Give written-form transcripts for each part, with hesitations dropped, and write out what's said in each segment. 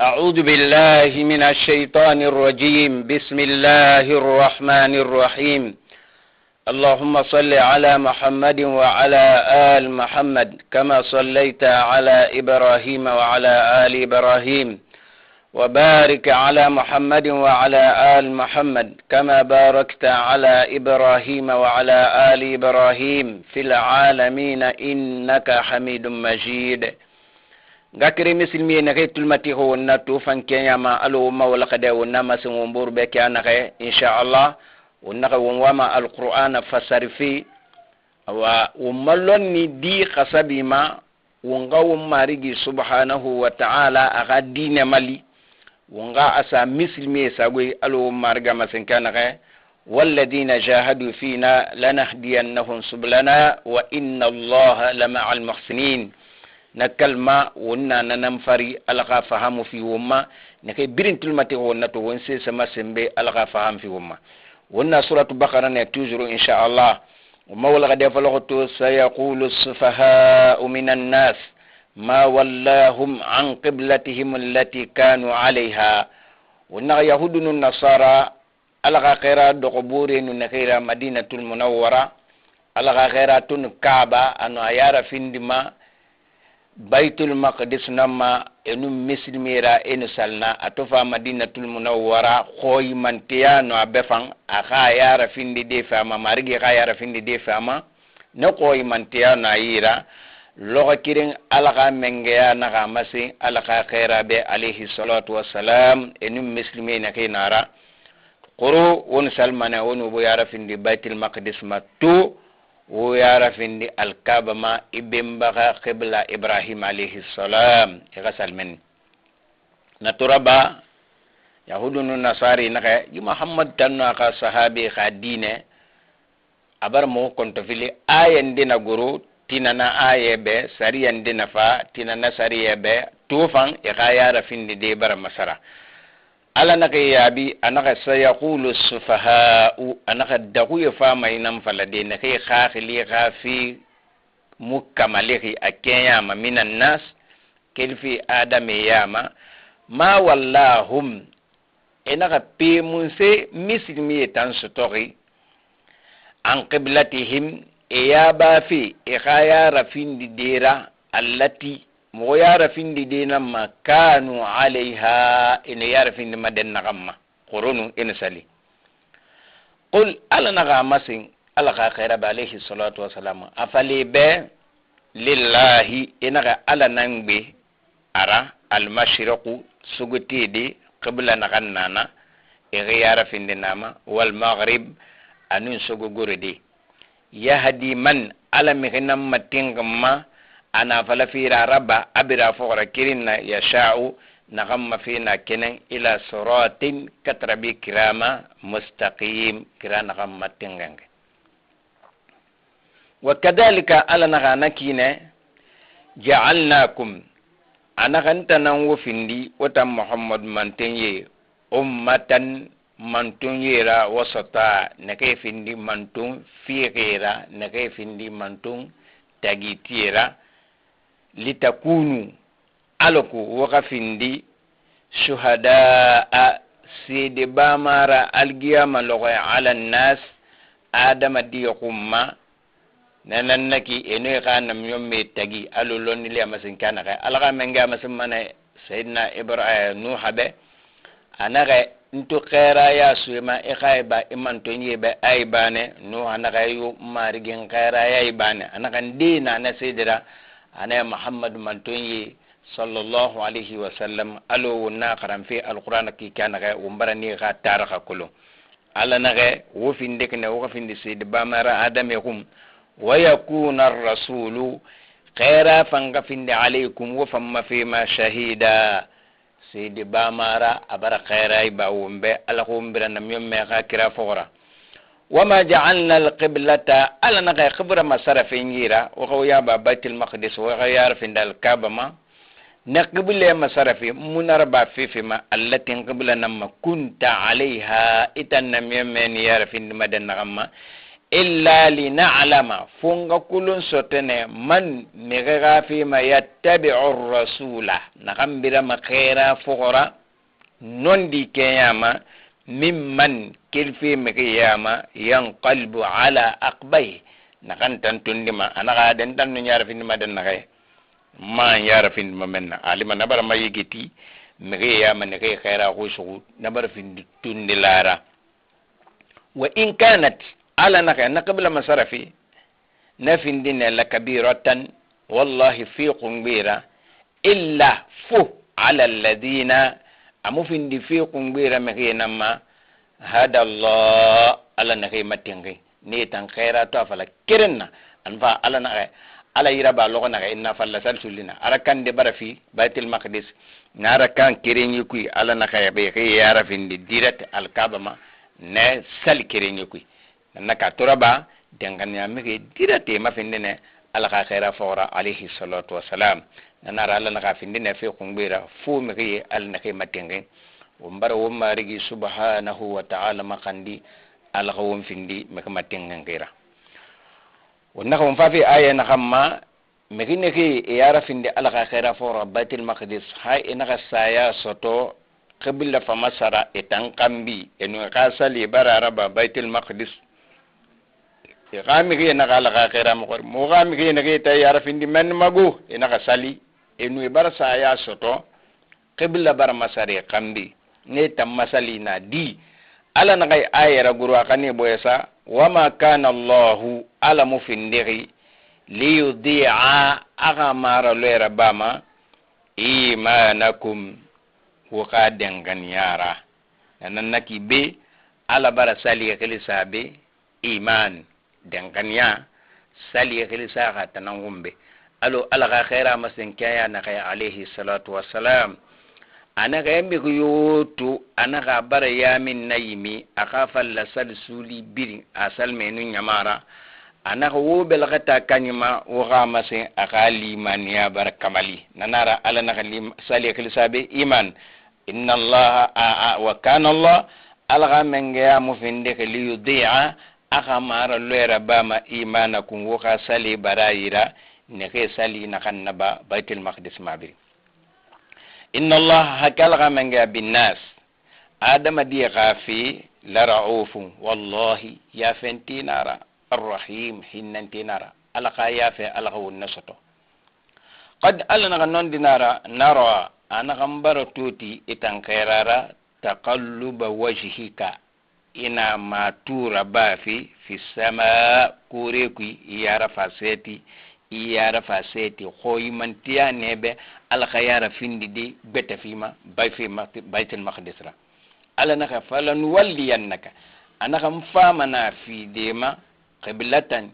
أعوذ بالله من الشيطان الرجيم. بسم الله الرحمن الرحيم. اللهم صل على محمد وعلى آل محمد كما صليت على إبراهيم وعلى آل إبراهيم، وبارك على محمد وعلى آل محمد كما باركت على إبراهيم وعلى آل إبراهيم في العالمين إنك حميد مجيد. غاكري مسلمي نكاي تلمتي هو ناتو فانكيا ما الو ما ولا قد ونما سمبور بك انا ان شاء الله ونكا وما القران فسر في وملوني دي خسبي ما ونغا مارغي سبحانه وتعالى اغدين مالي ونغا اسا مسلمي ساغوي الو مارغا مسنكنا والذين جاهدوا فينا لنهدينهم سبلنا وان الله لمع المحسنين. na kalma wonna nanam fari alaka fahamu fi wumma nakay birin tulmati wonna to wonse sama sembe alaka faham fi wumma wonna suratu baqara ne toujours insha Allah ومولى قد يفلغت سيقول السفهاء من الناس ما ولاهم عن قبلتهم التي كانوا عليها. ونا يهود النصارى alaka خيرا دقبوري نخيرا مدينة المنورة alaka خيرا تن كعبة أنو أيارا فيندما baitul maqdis nama enu mislimira enu salna atofa madinatul munawwara khoy mantiya no abefan aka yara findi de fama marigi ka yara findi de fama no khoy mantiya na yira loga kirin alaka mengeya na ga masi alaka khaira be alayhi salatu wassalam enu mislimina kinara quru won salmana wonu bo yara findi baitul maqdis matu ويعرف ان الكعبه ما ابن بغى قبل ابراهيم عليه السلام يغسل من نتربا يهود النصارى نك محمد تنقى صحابي خدينه ابر مو كنت في ايه دينا غرو تيننا ايه به سري دينا فا تيننا سري به توفان يغير في دي بر مسرا ala naka yabi anaka sayaqulu sufaha'u anaka dagu yafama inam falade naka khakhili khafi mukamalihi akenya ma minan nas kelfi adami yama ma wallahum enaka pe munse mislimi tan sotori an qiblatihim iyaba fi ikhaya rafindi dira allati mo yara findi dina makanu alaiha in yara findi maden nagamma qurunu in sali qul ala nagamasin ala khaira ba alayhi salatu wassalam afali be lillahi inaga ala nangbe ara al mashriqu sugutidi qibla nagannana e yara findi nama wal maghrib anun suguguridi yahdi man ala mihnam matingma ana fala fira rabba abira fora kirinna yasha'u nagamma fina kenen ila siratin katrabi kirama mustaqim kirana gamma tingange wa kadhalika ala naganakine ja'alnakum anagantana wofindi wata muhammad mantenye ummatan mantunyera wasata nakay findi mantun fiira nakay findi mantun tagitiera litakunu alku waqafindi shuhadaa sidi bamara algiyama logoy ala nas adama diqumma nanannaki ene kanam yomme tagi alulonni le masin kana ka alga menga masimane sayyidina ibrahim nuhabe anaga ntu khaira ya suima ikhaiba iman tonyebe aibane nuhanaga yu marigin khaira ya ibane anaga ndina na sayyidira ana muhammad mantonyi sallallahu alaihi wasallam alo na qaram fi alquran ki kana ga umbarani ga taraka kullu ala nage wo finde kene wo finde sid bamara adam yakum wa yakuna ar-rasulu khaira fanga finde alaikum wa famma fi ma shahida sid bamara abara khaira ba wumbe ala ko umbirana myemme ga kira fora وما جعلنا القبلة ألا نغير خبر ما صرف إنجيرا وغويا بيت المقدس وغيار في الكعبة ما نقبل ما صرف منربا فيما التي قبل نما كنت عليها إتنا من يار في المدن غما illa lina'lama funga kulun sotene man mega fi ma yattabi'u rasula nakambira makhaira fuqara nondi kiyama mimman kilfi mikiyama yanqalbu ala aqbai nakan tantundima anaka den tan nyara finima den nakay ma yara finima menna alima nabara mayigiti mikiyama ne kay khaira khushu nabara fin tundilara wa in kanat ala nakay nakabla masarafi nafin dinna lakabiratan wallahi fi qumbira illa fu ala alladhina amufin di fi qumbira makina ma hada Allah ala nakay matingi ni tan khaira to fala kirenna anfa ala nakay ala yiraba logo nakay inna falla salsulina arakan de barafi baitul maqdis nara kan kirenyi kui ala nakay be kay yara fin di direct al kabama ne sal kirenyi kui naka turaba denganya mege dirate ma findene ala ka khaira fawra alayhi salatu wassalam nara ala naka findene fi qumbira fu mege al nakay matingi umbara wumma rigi subhanahu wa ta'ala makandi ala khawum findi mege matingi ngira wonna khawum fa fi aya nakamma mege neke yara findi ala ka khaira fawra baitul maqdis hay inaka saya soto qabila fa masara etankambi enu ka sali bararaba baitul maqdis gami ge na kala ka khaira mo mo gami ge na ge ta yara findi men magu ina ka sali enu bar sa ya soto qibla bar masari kambi ne tam masali na di ala na kai ayara guru akani boyesa wama kana Allah ala mufindiri li yudi'a agamara lera bama imanakum wa qadangan yara nan naki be ala bar sali khili sabe iman dengkanya sali khilisa ka tanangumbe alo alaga khaira masen kaya na kay alayhi salatu wassalam anaka yambi yutu anaka bara yamin nayimi akafa la suli biri asal menu nyamara anaka wo belagata kanyima wo gamase akali man ya barakamali nanara ala naka sali khilisa be iman inna allaha wa kana allah alaga menga mufinde li yudi'a aka mara lera bama imanakum waka sali barayira neke sali nakannaba baitul maqdis mabiri inna allah hakala manga binnas adama di ghafi la raufu wallahi ya fentinara arrahim hinnantinara alaka ya fe alaka wonnasoto qad alana non dinara nara ana gambara tuti itan khairara taqalluba wajhika ina matura bafi fi sama kureki iyara faseti khoy mantiya nebe al khayara findi di beta fima bay fi baitul maqdis ra ala naka falan walliyannaka anaka mfamana fi dema qiblatan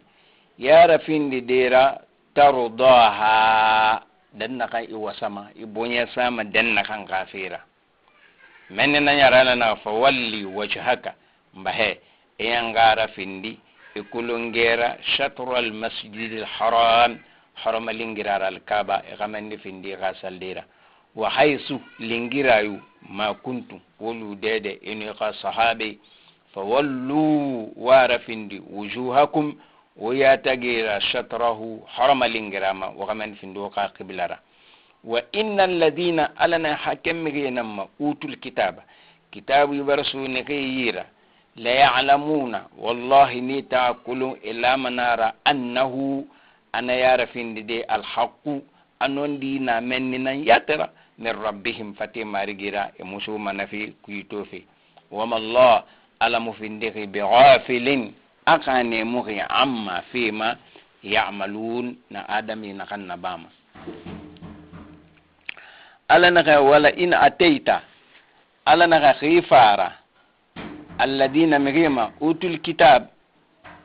yara findi dera tardaha danaka iwasama ibonya sama danaka kafira menna yara na fa walli wajhaka mbahe eyangara findi ikulungera shatr al masjid al haram harama lingira al kaaba gamandi findi gasaldira wa haythu lingirayu ma kuntu wulu dede inu ka sahabi fa wallu wara findi wujuhakum wa yatagira shatrahu harama lingirama wa gamandi findi ka qiblara wa innal ladina alana hakemigina ma utul kitaba kitabu yubarsuni kayira la ya'lamuna wallahi ni ta'kulu illa manara annahu ana yara findi de alhaqu anondi na menina yatara min rabbihim fatima rigira e musuma nafi kuyitofi wama allah alamu findi bi ghafilin akane muhi amma fima ya'malun na adami na kanna bama ala naka wala in ataita ala naka khifara alladina migima utul kitab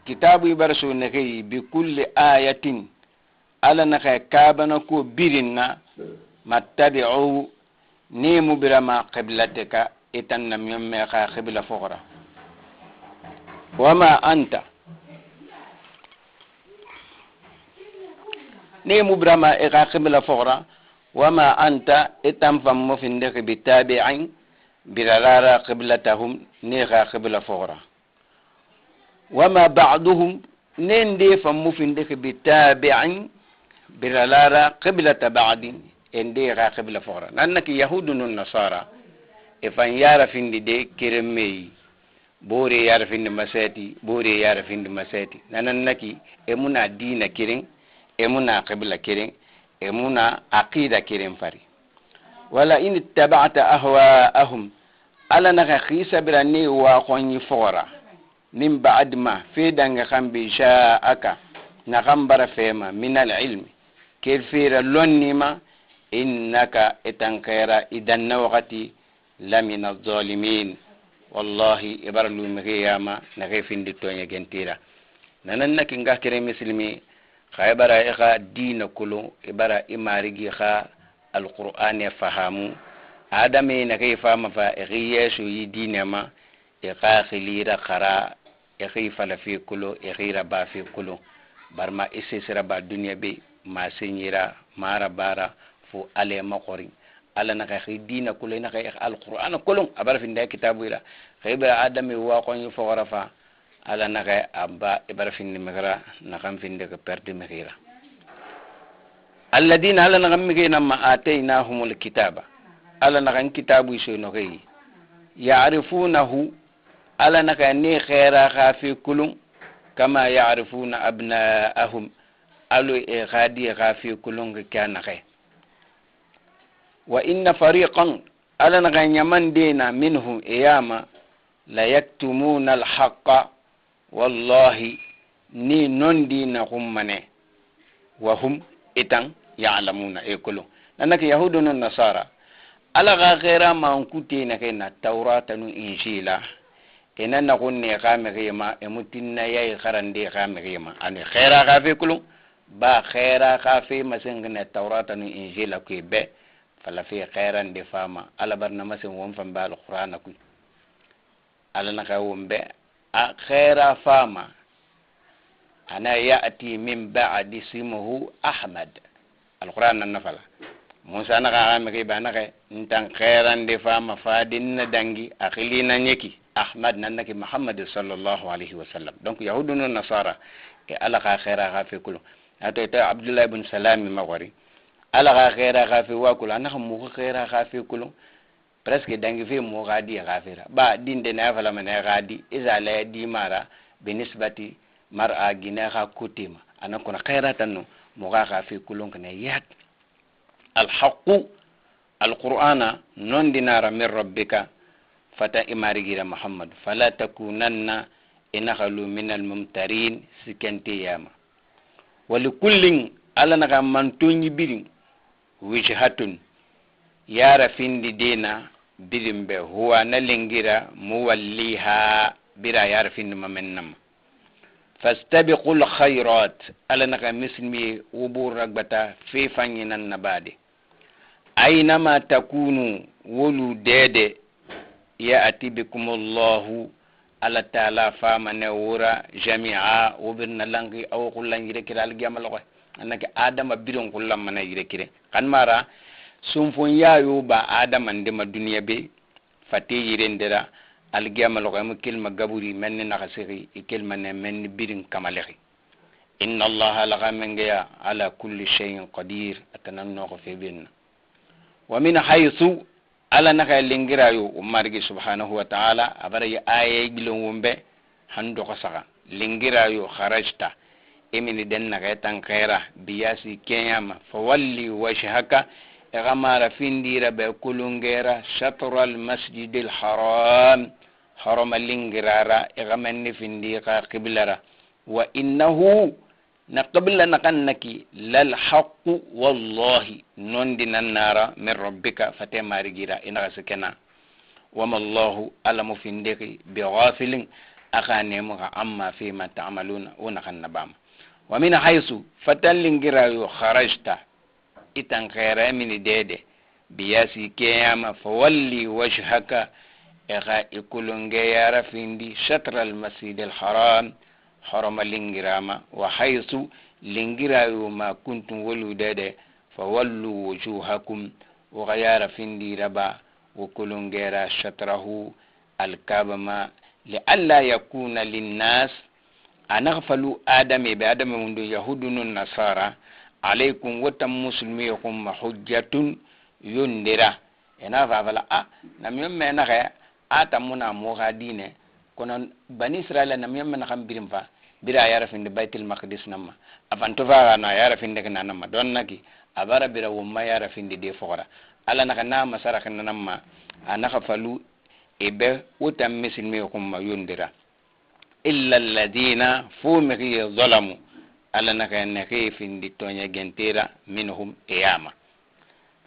kitabu ibarsu naki bi kulli ayatin ala naka kabana ko birinna mattabi'u nimu birama qiblataka itanna mimme ka qibla fuqra wama anta nimu birama ka qibla fuqra wama anta itam fam mo finde bi tabi'in birara qiblatahum ni ga qibla fuqra wama ba'duhum nende fammu finde ke bitabi'in biralara qiblata ba'din ende ga qibla fora nannaki yahudun nasara e fan yara finde de keremei bore yara finde maseti bore yara finde maseti nanannaki e muna dina kirin e muna qibla kirin e muna aqida kirin fari wala in ittaba'ta ahwa'ahum ala naka khisa birani wa khonyi fora min ba'd ma fi danga khambi sha'aka na khambara fema min al-ilmi kefira lonnima innaka itankira idan waqti lamina adh-dhalimin wallahi ibarlu mghiyama na gefindi tonya gentira nanannaki ngakire muslimi khaybara ikha dina kulu ibara imarigi kha القرآن يفهموا آدمي نكيف ما فإغيش يدينما إقاخليرا خرا إخيف لفي كله إغير با في كله برما إسسر با الدنيا بي ما سنيرا ما ربارا فو علي مقرين على نكي دين كله نكي القرآن كله أبر في نداء كتابه إلى خيبر آدمي واقعي فغرفا على نكي أبا إبر في النمغرا نكام في نداء برد مغيرا الذين على نغمغينا ما آتيناهم الكتاب على نغن كتاب يشونغي يعرفونه على نغني خيرا خافي كلهم كما يعرفون أبناءهم ألو إغادي خافي كلهم كان خي وإن فريقا على نغن يمن دينا منهم إياما لا يكتمون الحق والله ني نون دينهم منه وهم إتن يعلمون إيكلو لأنك يهود النصارى على غير ما أنكتين كنا التوراة إنجيلا إن نقول نقام غيما إمتنا يا خرن دي قام غيما أنا خيرا خافي كلو با خيرا خافي مسنجنا التوراة إنجيلا كي ب فلا في خيرا دي فاما على برنامج وهم فم بالقرآن كي على نقوم ب خيرا فاما أنا يأتي من بعد اسمه أحمد القرآن النفلا موسى نقا مكي بانك نتان خيرا دفا مفادين دانجي أخلينا نيكي أحمد ننكي محمد صلى الله عليه وسلم دونك يهود النصارى ألقى خيرا غافي كله أتى عبد الله بن سلام مغوري ألقى خيرا غافي واكل أنا مو خيرا غافي كله presque dangi fi mo gadi غافيرا با دين دنا فلا من غادي إذا لا دي مارا بالنسبة مرأة جناها كتيمة أنا كنا خيرات إنه مغاغا في كلون كنا يات الحق القرآن نون دينار من ربك فتا إمارجير محمد فلا تكونن إنخلو من الممترين سكنتي ياما ولكل على نغا منتوني بيرين وجهة يارا فين دينا بيرين به هو نلنجيرا موليها بيرا يارا فين ممنم فاستبقوا الخيرات على نغا مسلمي وبور رغبتا في فانينا النبادي أينما تكونوا ولو ديدي يأتي بكم الله على تعالى فامن ورا جميعا وبرنا لنغي أو كل يركر على الجمال أنك آدم بيرون كل من يركر كان مارا سنفون يا يوبا آدم عندما الدنيا بي فتي يرندرا الجمال لغم كلمة جبوري من نغسري كلمة من بيرن كمالخي إن الله لغمنجا على كل شيء قدير أتنمنه في بيننا ومن حيث على نغا لنجرايو ومارجي سبحانه وتعالى أبري آية جلون ومبه هندو قصغا لنجرايو خرجتا إمن دن نغيتان خيرا بياسي كياما فولي وجهك إغمار فيندير بكلونجيرا شطر المسجد الحرام حرم لنجرارا إغمان فينديقا قبلرا وإنه نقبل نقنك للحق والله نندنا النار من ربك فتمار جيرا إن غسكنا وما الله ألم فيندق بغافل أخانيم عما فيما تعملون ونخن بام ومن حيث فتلنجرا خرجت إتن خير من ديده بياسي كياما فولي وجهك إخا إكولنجيارا فيندي شطر المسجد الحرام حرم لنجراما وحيث لنجرايو ما كنتم ولوداده فولوا وجوهكم وغيار فيندي ربا وكلنجيرا شطره الكابما لألا يكون للناس anaghfalu adami be adami mundu yahudun nasara alaykum watam muslimikum hujjatun yundira ena fala nam yemme na ga atamuna mo ga dine kono bani israila nam yemme na xam birim fa bira yara finde baitul maqdis namma afanto fa na yara finde kana namma don naki abara bira wumma yara finde de fora ala na kana masara kana namma anaghfalu ebe watam muslimikum yundira illa alladhina fumighi zalamu ala naka nake findi tonya gentera minhum iyama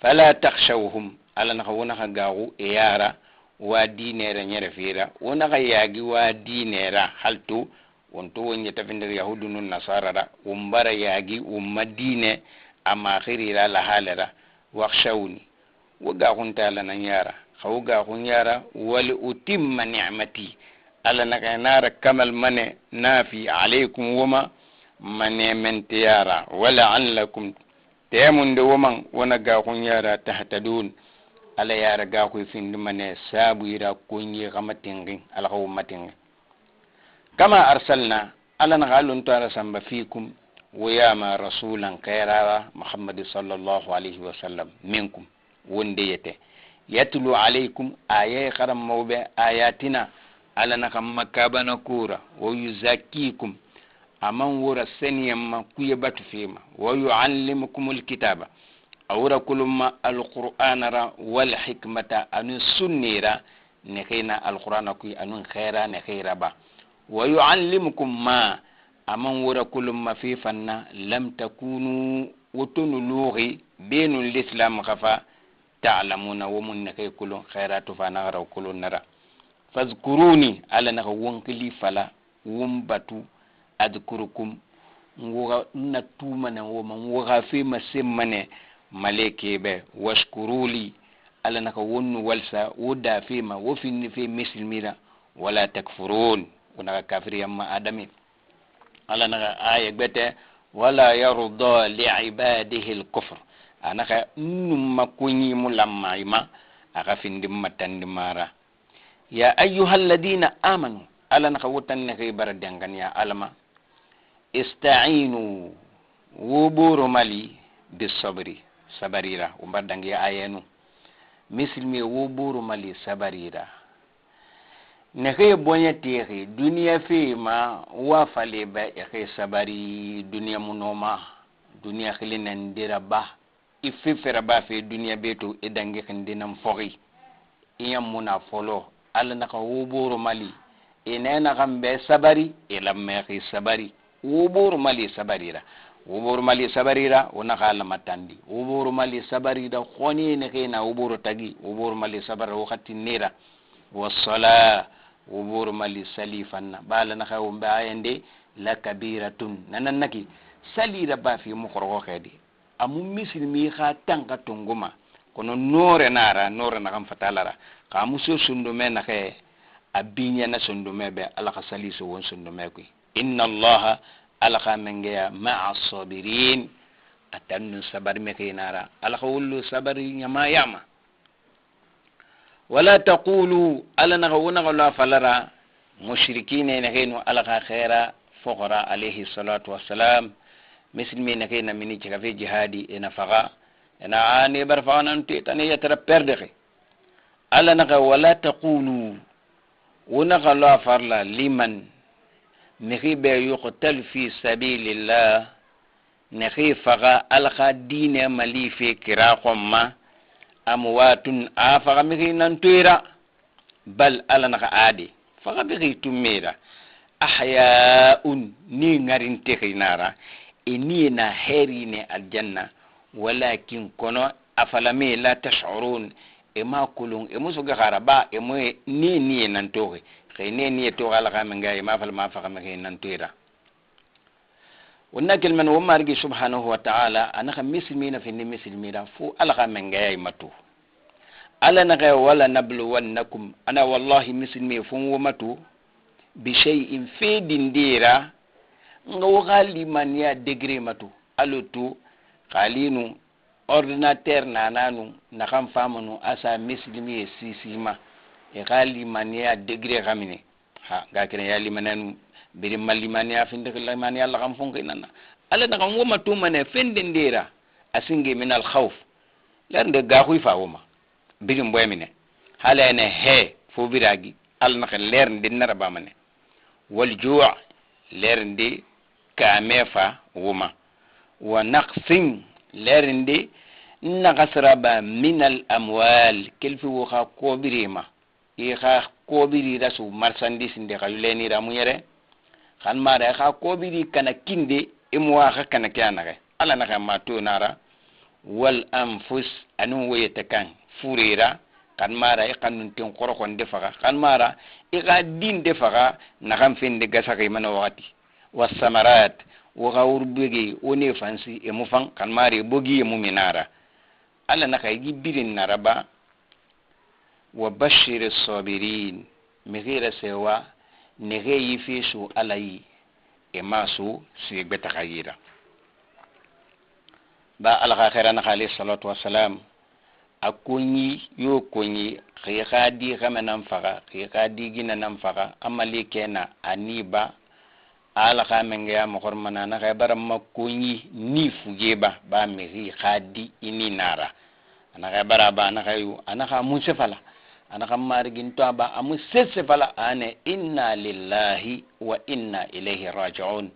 fala takhshawhum ala naka wona gagu iyara wa dinera nyere fira wona yagi wa dinera haltu wonto wonya tafindir yahudun nasara da umbara yagi ummadine amma khirira la halera wakhshawni waga kunta la nanyara khawga kunyara wal utimma ni'mati ala naka nara kamal mane nafi alaykum wama mane mentiyara wala anlakum temun de woman wana ga kunyara tahtadun ala yara ga ku findi mane sabu ira kunyi gamatingi ala ko matingi kama arsalna ala nagalun tara samba fikum wayama rasulan khaira muhammad sallallahu alaihi wasallam minkum wonde yete yatlu alaykum ayay kharam mawbe ayatina ala nakam makabana kura wa yuzakikum aman wura seniyamma kuye batu fima wa yuallimukum alkitaba awra kulumma alqur'ana wal hikmata anu sunnira ne kayna alqur'ana kuy anu khaira ne khaira ba wa yuallimukum ma aman wura kulumma fi fanna lam takunu wutunu lughi binu alislam khafa ta'lamuna wa mun kay kulun khairatu fa nara kulun nara fazkuruni ala naka wonkili fala wumbatu adkurukum ngoga na tumana woma ngoga fi masimane maleke be washkuruli ala naka wonnu walsa woda fi ma wofini fi muslimira wala takfurun wana kafiri amma adami ala naka aya bete wala yarda li ibadihi al-kufr anaka numma kunyi mulamma ima aka findi matandimara ya ayyuhal ladina amanu ala nakawutan na kay baradangan ya alama ista'inu wuburu mali bisabri sabarira umbardangi ayenu mislimi wuburu mali sabarira ne kay bonya tiri dunia fi ma wa fale ba kay sabari dunia munoma dunia khilinan diraba ififera ba fi dunia beto edangi khindinam fogi iyam muna folo ala naka wuburu mali inena gambe sabari ila mekhi sabari wuburu mali sabarira ona khala matandi wuburu mali sabarira khoni ne kina wuburu tagi wuburu mali sabara wakati nira wasala wuburu mali salifanna bala naka wumbe ayende la kabiratun nananaki salira ba fi mukhoro khedi amu mislimi kha tanka tunguma kono nore na kam fatalara ka muso sundume na ke abinya na sundume be ala ka saliso won sundume ko inna allaha ala ka mengeya ma'a sabirin atannu sabar me kinara ala ka wullu sabari nyama yama wala taqulu ala na wona la falara mushrikine ne kenu ala ka khaira fuqara alayhi salatu wassalam muslimina kena mini ci ka fi jihadi ina faga ina ani barfa'an tani yatra perdere ala naka wala taqulu ونقى الله فرلا لمن نخيب يقتل في سبيل الله نخيب فغا ألقى دين ملي في كراكم ما أموات آفغا مخي ننتويرا بل ألا نخا عادي فغا بخي تميرا أحياء نينغارين تخي نارا إنينا هيرين الجنة ولكن كنو أفلمي لا تشعرون ema kulung emuso ga garaba emo ni nantoge khine to ala ga menga ma fal ma fa ga nantoira wonna kelman wo margi subhanahu wa ta'ala anaka muslimina fi muslimina fu ala ga menga matu ala na ga wala nabluwannakum ana wallahi muslimi fu wo matu bi shay'in fi dindira ngo gali man ya degré matu alutu qalinu ordinateur nananu na kam famanu asa muslimi sisima e gali mania degré gamine ha ga kene ya limanan biri malimani afinde limani Allah kam fonke nanna ala na kam woma tumane fende ndira asinge min al khawf lernde ga xuy fa woma biri mboymine hala ne he fo biragi al na lernde naraba mane wal ju' lernde kamefa woma wa naqsin lernde nagasraba min al amwal kelfi wo kha ko birima e kha ko biri rasu marchandise de khayuleni ra muyere khan mara kha ko biri kana kinde e mo kha kana kyanare ala na kama to nara wal anfus anu wayetakan furira kan mara e kanun tin korokon defaga kan mara e ga din defaga na kan finde gasa kay mana wakati wasamarat wa gawrbegi woni fansi e mufan kan mari bogi e muminara ala na kay gibirin naraba wa bashir as-sabirin migira sewa nege yifishu alayi e masu si beta khayira ba al-akhira na alayhi salatu wassalam akunyi yo kunyi khadi kamanan faga khadi gina nan faga amali kena aniba ala khamenge ya mukhormana na khabar makunyi ni fugeba ba meri khadi ini nara ana khabara ba na khayu ana kha musafala ana khamarigin to ba amu sesefala ane inna lillahi wa inna ilayhi raji'un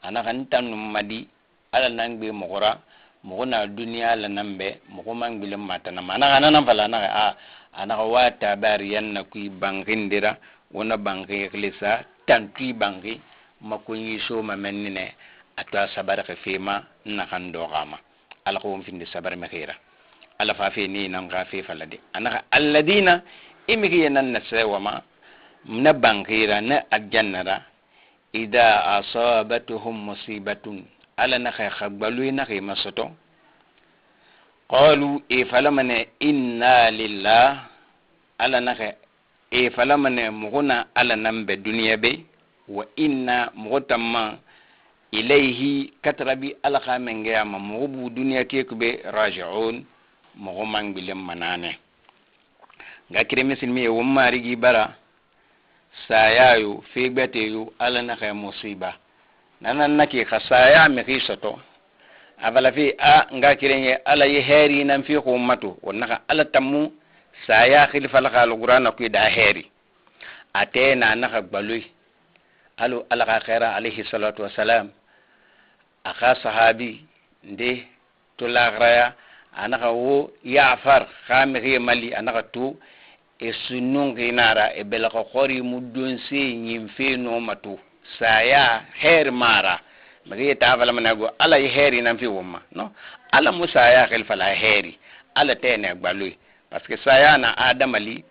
ana khantan madi ala nangbe mukhora muguna dunia la nambe mugumang bilim matana mana nan fala na ana wata bariyan na kui bangindira wona bangi klisa tanki bangi makunyi so mamennine atwa sabara ke fema na kando gama ala ko finde sabar mekira ala fa fe ni nan ga fe falade ana alladina imigi nan nasawama na bangira na ajannara ida asabatuhum musibatun ala na khagbalu na masoto qalu e falamane inna lillah ala na e falamane muguna ala nambe duniya be wa inna mutamma ilayhi katrabi ala khamenge ama mubu duniya ke kube raji'un mugumang bilim manane ngakire misilmi e wumari gi bara sayayu fegbeteyu ala na musiba nanan nake khasaya mi khisato abala fi ngakirenye ala ye heri nan fi ummatu wonnaka ala tammu saya khilfa la khal qur'ana ku da heri atena naka balui alu ala khaira alayhi salatu wassalam aka sahabi nde to lagraya anaka wo ya'far khamiri mali anaka tu e sunung inara e bela ko khori mudun se nyimfe no matu saya her mara magi ta fala manago ala heri nan fi wumma no ala musa ya khilfa la heri ala tene gbalui parce que saya na adamali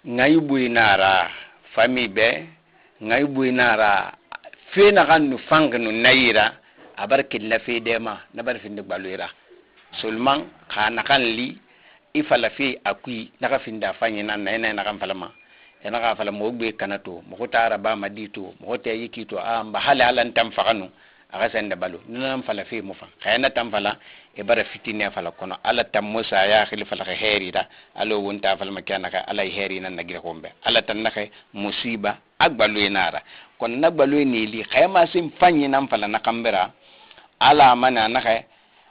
ngaybu inara fami be ngaybu inara fe na kanu fangnu nayira abarkin la fe dema na bar fi gbaluira sulman khana kan li ifala fi akui na ka finda fanyi nan na kan falama ena ga fala mogbe kanato mo tara ba madito mo te yikito amba halalan tam faganu aga sende balu nan fala fi mo fa khayna tam fala e bara fitine fala kono ala tam musa ya khalifa la khairi da alo wonta fala makana ka ala heri nan nagire kombe ala tan nakhe musiba agbalu inara kon nagbalu ni li khayma sim fanyi nan fala na kambera ala mana nakhe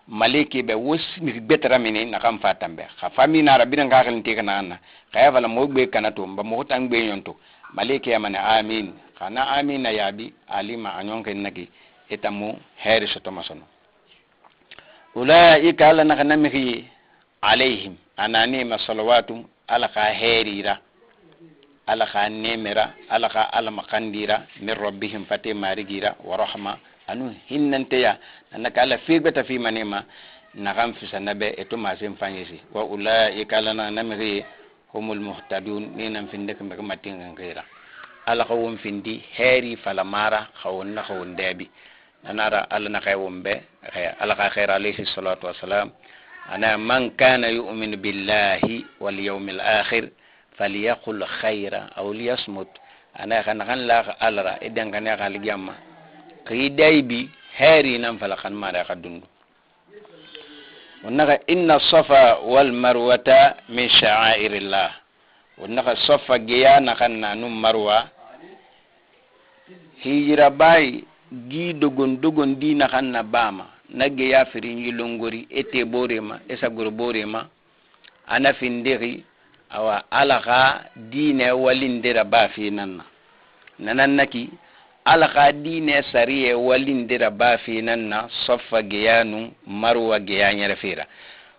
maliki be wosmi betara mini na kam fatambe kha famina rabina ngakal ntika nana kaya fala mogbe kanato mba mo tangbe yonto maliki ya mana amin kana amina yabi alima anyonke naki etamu heri soto masono ulaika ala nakanamihi alaihim anani masalawatu ala ka herira ala ka nemera ala ka ala makandira min rabbihim fate marigira wa rahma anu hinnanteya anaka ala firbeta fi manema nakam fisanabe eto masim fanyesi wa ulaika lana namri humul muhtadun ninam findek mbek matinga ngira ala khawum findi heri falamara khawun na khawun debi anara ala na khawum be ala ka khair alayhi salatu wassalam ana man kana yu'minu billahi wal yawmil akhir falyaqul khaira aw liyasmut ana kan la alara idan kan ya khaligama qidaibi heri nam falakan mara kadundu wonnaka inna safa wal marwata min sha'airillah wonnaka safa giya nakanna num marwa hijira bai gi dogon dina kanna bama nage ya firin yilongori ete borema esa borema ana findiri awa alaka dine walindira ba fi nanan naki alaka dine sariye walindira ba fi saffa giyanu marwa giya nyarfira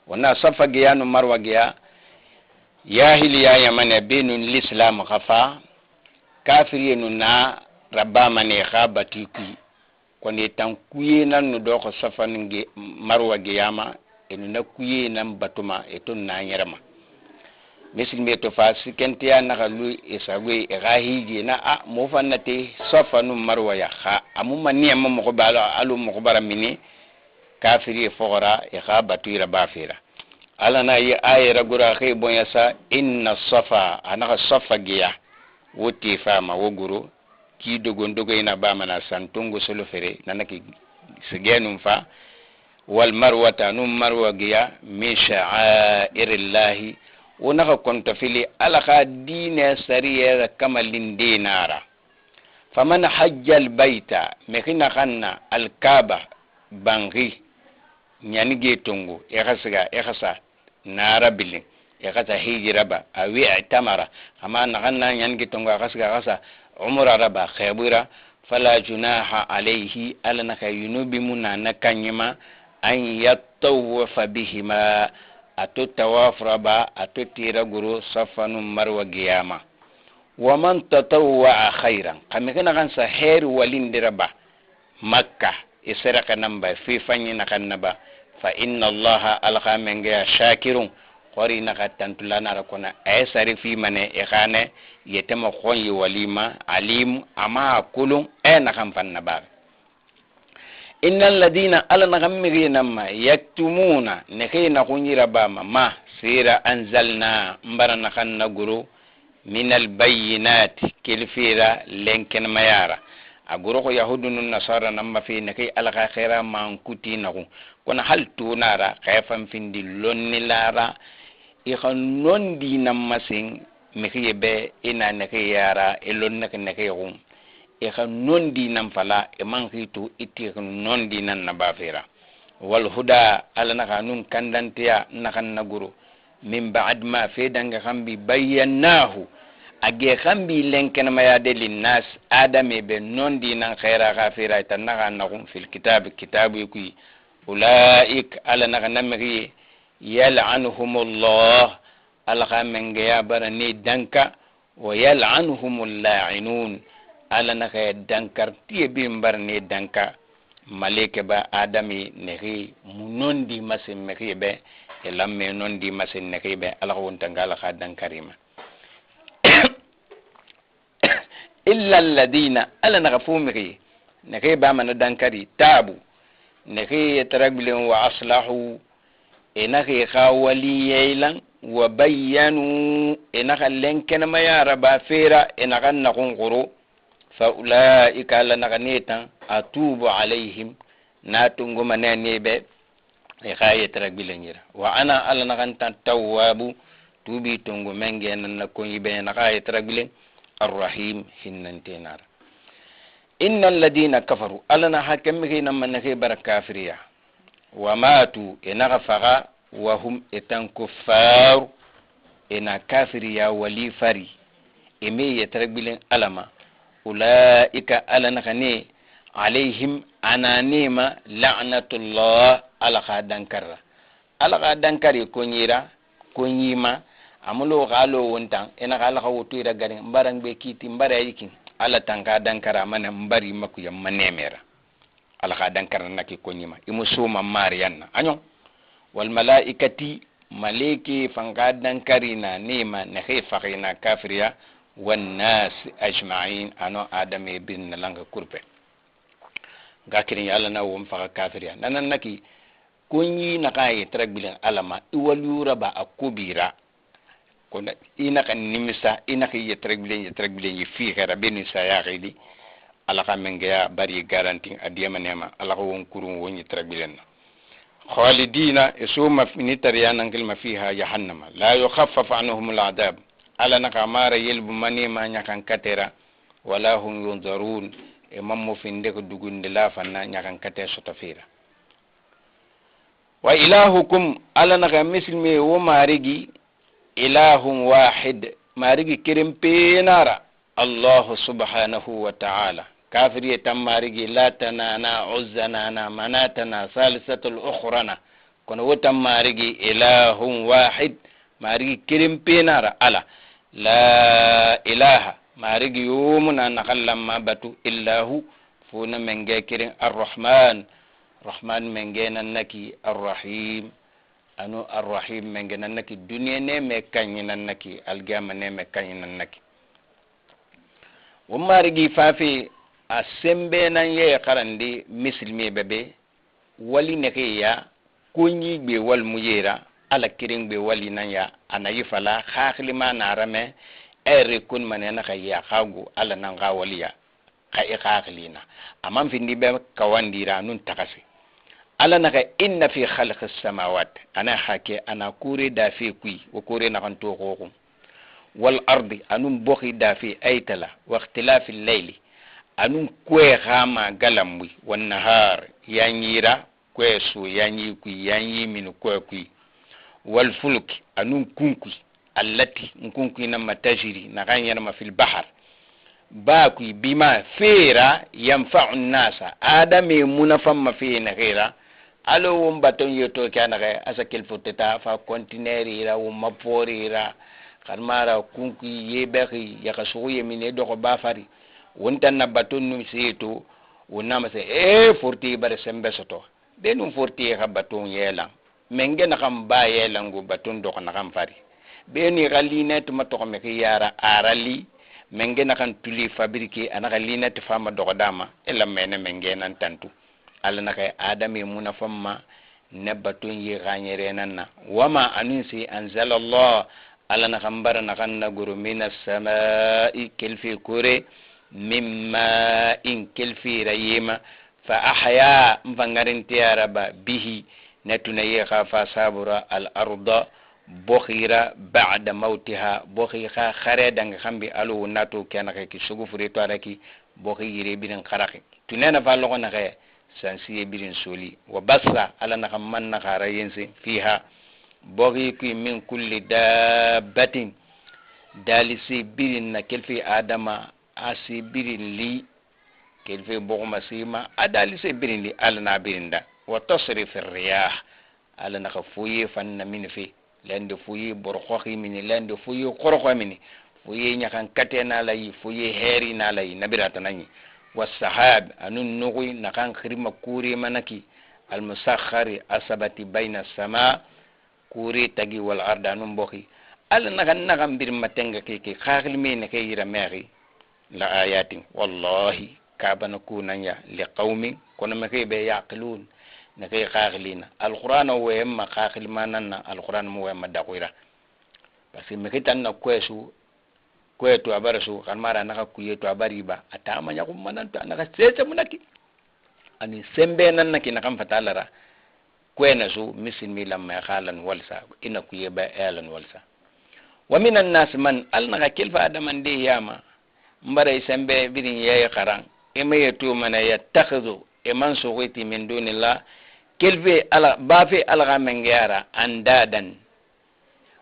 wana saffa giyanu marwa giya yahili ya yamane benun l'islam khafa kafirinu na rabama ne khabatiku kone tan kuye nan no do ko saffa nge marwa giyama enu na kuye nan batuma etun na nyarama misil me to fa sikentiya na galu isagwe rahiji na a mo fannate safa num marwa ya kha amuma niyam mo ko bala alu mo ko baramini kafiri fogora e kha batira bafira ala na yi ayira gura khay bonyasa inna safa anaka safa giya woti fama woguru ki dogon ina ba mana santungo solo fere nanaki sigenum fa wal marwata num marwa giya min sha'airillahi wonaka konta fili alaka dine sariya kamalin dinara faman hajjal baita mekina kanna alkaba bangi nyanige tongo ekasa nara bilin ekasa hijira ba awi itamara kama nakanna nyanige tongo ekasa umra raba khabira fala junaha alayhi alana yunubi munana kanyima an yatawafa bihima ato tawafra ba ato tira guru safanu marwa giyama wa man tatawwa khairan kamikana kan sa her walindira ba makka isaraka namba fi fanyi nakanaba fa inna allaha alqamenga shakirun qori nakatantulana rakona aysari fi mane ikhane yetema khonyi walima alim ama kulun nakam fannaba innal ladina alana gammigina ma yaktumuna nekina kunyira bama ma sira anzalna mbarana kanna guru minal bayinat kilfira lenken mayara aguru ko yahudun nasara namma fi nekay alaka khaira man kutina ko kono hal tunara khayfam findi lonni lara i khannon dinam masin mekiye be ina nekay yara elon nekay ko e kan non di nam fala e mankitu itti kan non di nan na bafira wal huda ala na kanun kandantiya na kan naguru min ba'd ma fi danga kambi bayyanahu age kambi lenken ma ya delin nas adame be non di nan khaira ghafira tan na kan nakum fil kitabu ku ulaik ala na kan namri yal'anuhumullah ala khamenge ya barani danka wa yal'anuhumul la'inun ala naka dankar tiye bi mbarne danka maleke ba adami nehi munondi masin mehibe elamme nondi masin nehibe ala wonta ngala kha dankarima illa alladina ala naka fumiri nehi ba man dankari tabu nehi yatragbilen wa aslahu enahi khawali yailan wa bayyanu enaka lenken mayara ba fera enaka nakunguru فأولئك لنغنيتا أتوب عليهم ناتنغو منانيبه إخاية رجلنيرا وأنا ألنغنتا تواب توبي تنغو منجي نكون يبين إخاية رجلن الرحيم هننتينار إن الذين كفروا ألنا حكمه من نخيبر كافريا وماتوا إنغفغا وهم إتن كفار إن كافريا ولي فري إمي يترجلن ألما ulaika alanakane alaihim ananima la'natullah alaka dankari konyima amulo galo wontan ena gala ka wotuira garin mbarang be kiti mbara yikin ala tanka dankara mana mbari maku ya manemera alaka dankara naki konyima imusuma mariyanna anyo wal malaikati maliki fanga dankari na nema ne khifaqina kafiriya والناس أجمعين أنا آدم ابن لانغ كربة غاكرين يالا ناوم فغا كافريا نانا نكي كوني نقاي ترك بلين ألما إوليورا با أكوبيرا كنا إنك نمسا إنك يترك بلين يفيه ربين سياغي دي ألقا منغيا باري غارانتين أديما نيما ألقا ونكورون وني ترك بلين خالدين اسوما نتريانا كلمة فيها جهنم لا يخفف عنهم العذاب ala naka mara yelbu mani ma nyakan katera wala hum yunzarun imam mo finde ko dugunde la fanna nyakan kate sotofira wa ilahukum ala naka mislimi wo marigi ilahun wahid marigi kirim penara Allah subhanahu wa ta'ala kafiri tam marigi latana na uzzana na manatana salisatul ukhrana kono wotam marigi ilahun wahid marigi kirim penara ala la ilaha marigi yumuna nakallam ma batu illahu funa menge kirin arrahman rahman menge nannaki arrahim anu arrahim menge nannaki dunya ne me kanyi nannaki algama ne me kanyi nannaki wumarigi fafi asembe nan ye qarandi muslimi bebe wali neke ya kunyi be wal muyera ala kirin be wali nan ya anayi fala khakhli ma narame ere kun manena khaya khagu ala nan ga waliya khay khakhlina amam findi be kawandira nun takasi ala naka inna fi khalqis samawat ana hake ana kure da fi kui wa kure na kan to ko wal ardi anum bokhi da fi aytala wa ikhtilafil layli anum kwe khama galamwi wan nahar yanyira kwe su yanyi kui yanyi min kwe kui wal fulk anum kunku allati kunku na matajiri na ganyar ma fil bahr ba kui bima fera yanfa'u an-nasa adami munafam ma fi na ghaira alo wum baton yoto kana ga asakil futata fa kontineri ra wum mapori ra kalmara kunku yebeki yakasuye yemine doko bafari wontan na baton num seto wonama se forti bare sembe soto denum forti ha baton yela menge na kam ba yela ngu baton doko na kam fari beni galinet mato me yara arali menge na kan tuli fabrique ana galinet fama doko dama ela mene menge nan tantu alla nakay adami munafamma nabatun yi ganyere nanna wama anunsi anzala Allah alla nakambara nakanna guru minas samai kelfi kure mimma in kelfi rayima fa ahya mvangarin tiaraba bihi natuna yi khafa sabura al arda bokhira ba'da mautiha bokhiha khare danga khambi alu natu kenaka ki sugu fure to araki bokhire birin kharaki tunena fa logo nakay sansiye birin soli wa bassa ala naka man naka rayense fiha bogi ki min kulli dabbatin dalisi birin na kelfi adama asi birin li kelfi bogma sima adalisi birin li ala na birinda wa tasrif ar-riyah ala naka fuye fanna min fi lende fuye borxoxi min lende fuye qorxo min fuye nyakan katena lay fuye heri na lay nabirata nani والسحاب أنو نغوي نقان خريم كوري منكي المسخر أصبتي بين السماء كوري تجي والأرض أنو بوخي ألا نغان برمتنغ كي خاخل مين كي يرميغي لآيات والله كابنا كونانيا لقوم كنا مكي بيعقلون نكي خاخلين القرآن هو إما خاخل ماننا القرآن هو إما دقويرا بس مكي تانا كويسو kwetu abarasu kalmara naka kuyetu abariba atama nyaku manantu naka sese munaki ani sembe nan naki nakam fatalara kwena su misin milam ma khalan walsa ina kuyeba elan walsa wa minan nas man alnaka kilfa adaman de yama mbare sembe birin yey qaran emeyetu mana yattakhudhu eman sughiti min dunillah kilfi ala bafi alga mengara andadan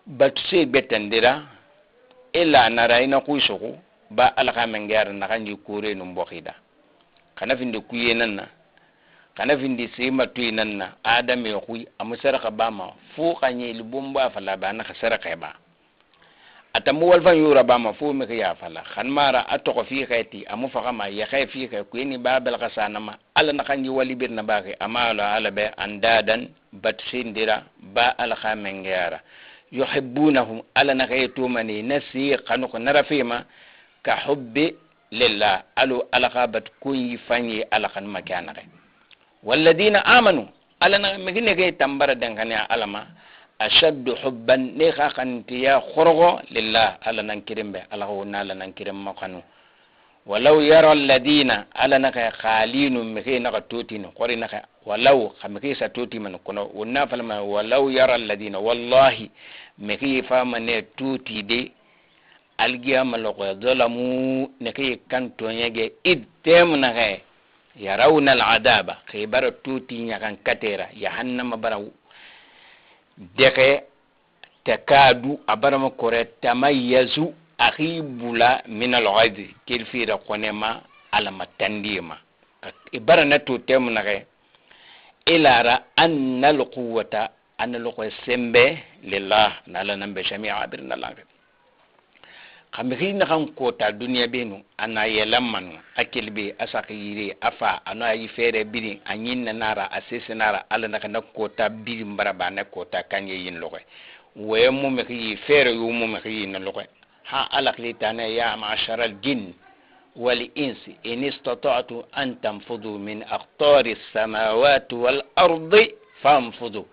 batse betandira illa nara ina kuisuku ba alaka mengar na kanji kure num bokhida kana finde kuye nanna kana finde sima tuy nanna adam e kuy amusaraka bama fu kanye libumba fala ba na khasaraka ba atamu wal fan yura bama fu me ya fala khan mara atoko fi khayti amu fakama ya khay fi khay kuyni babal khasana ma ala na kanji wali bir na baki amala ala be andadan batsindira ba alaka mengara yuhibbunahum ala nakaytumani nasi qanuq narafima ka hubbi lillah alu alaqabat kun fanyi alaqan makana walladina amanu ala na migine kay tambara dangane alama ashaddu hubban ni khaqantiya khurgo lillah ala nan kirimbe ala wona ala nan kirim makanu walau yara alladina ala naka khalinu mike naka totino qori naka walau khamike sa toti man kono wonna falma walau yara alladina wallahi mike fa mane toti de algiyama lo ko zalamu ne kay kanto yege idtem na ga yarawna al'adaba kay bara tuti nya kan katera jahannama bara deke takadu abarama kore tamayyazu akhibula min al-ghadi kilfira konema ala matandima ibara na tutem na ga ilara anna al-quwwata anna al sembe lillah nala nambe jami'a birna langa kamri na kan kota duniya benu ana yelamman akilbe asakiri afa ana yi fere biri anyin na nara asese nara ala na kana kota biri mbaraba na kota kanye yin lokwe we mu me yi fere yu mu me yi na lokwe ha ala klitana ya ma'ashara al-jinn wal insi in istata'tu an tanfudu min aqtari as-samawati wal ardi fanfudu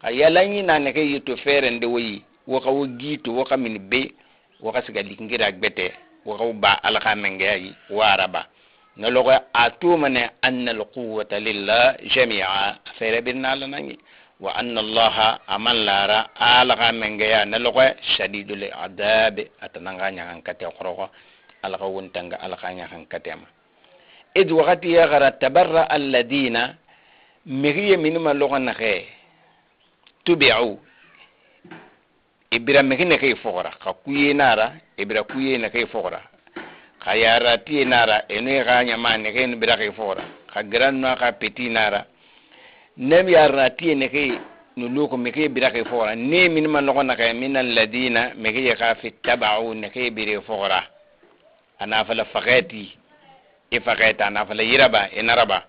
ayalanyi na ne kay to fere nde wi wo ka wugitu wo ka min be waka siga likingira gbete waka ba alhamengay waraba nalogo atuma ne anna alquwwata lillah jami'a fere binna lanangi wa anna allaha aman lara alhamengay nalogo shadidul adab atananga nyan kate khoro alqa wontanga alqa nyan katema id waqati ya gara tabarra alladina miriye minuma logana khe tubi'u ibira mekine kay fogora ka kuye nara ibira kuye na kay fogora ka yara ti nara ene ga nyama ne kay ibira kay fogora ka gran na ka peti nara nem yara ti ne kay no loko me kay ibira kay fogora ne min man loko na kay min alladina me kay ka fi tabau ne kay ibira fogora ana fala faqati ifaqata ana fala yiraba enaraba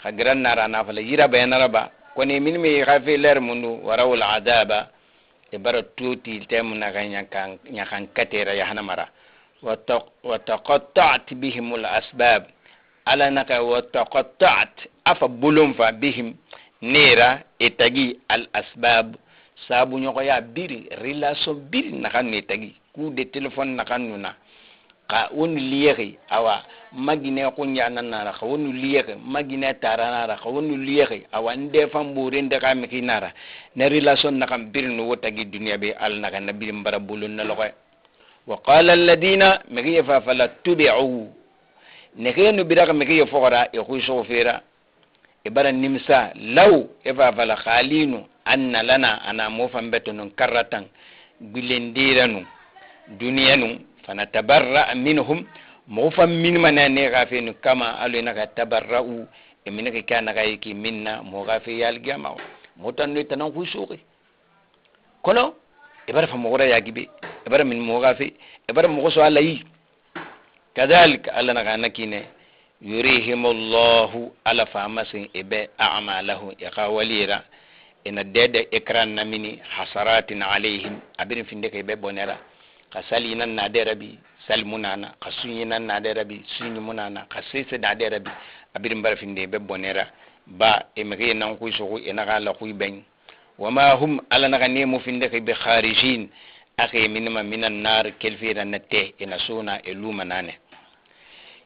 ka gran nara ana fala yiraba enaraba ko ne min me ka fi ler mundu warawul adaba ibara tuti temu na nyakan katera ya hanamara wa taqatta'at bihim al-asbab ala naka wa taqatta'at afa bulum fa bihim nera etagi al-asbab sabu nyoko ya biri relation biri nakan ne tagi ku de telephone nakan nuna ka wonu liyeri awa magine ko nyana nara ka wonu liyeri magine tarana ka wonu liyeri awa nde fambu rende ka mekinara na relation nakam birnu wotagi dunya be al naka nabi mbara bulun na lokoy wa qala alladina mekiya fa fala tubi'u nekenu biraka mekiya fogora e khusho fera e bara nimsa law e fa fala khalinu anna lana ana mofambeto non karatan bilendiranu dunyanu fanatabarra minhum mufam min manane gafenu kama alina ka tabarra'u eminaka kana kayki minna mo gafi yal gama motan ni tanan khushuqi kono ibara famora yagibe ibara min mo gafi ibara mo so alayi kadhalika alana kana kine yurihimullahu ala famasin ibe a'malahu yaqawalira ina dede ekran namini hasaratin alaihim abirin finde kay be bonera kasali nan na de rabi salmunana kasunyi nan na de rabi sunyi munana kasese da de rabi abirin barfinde be bonera ba emege nan ku so ina gala ku ben wama hum ala na nemu finde ke be kharijin akhi minma minan nar kelfira natte ina suna eluma nane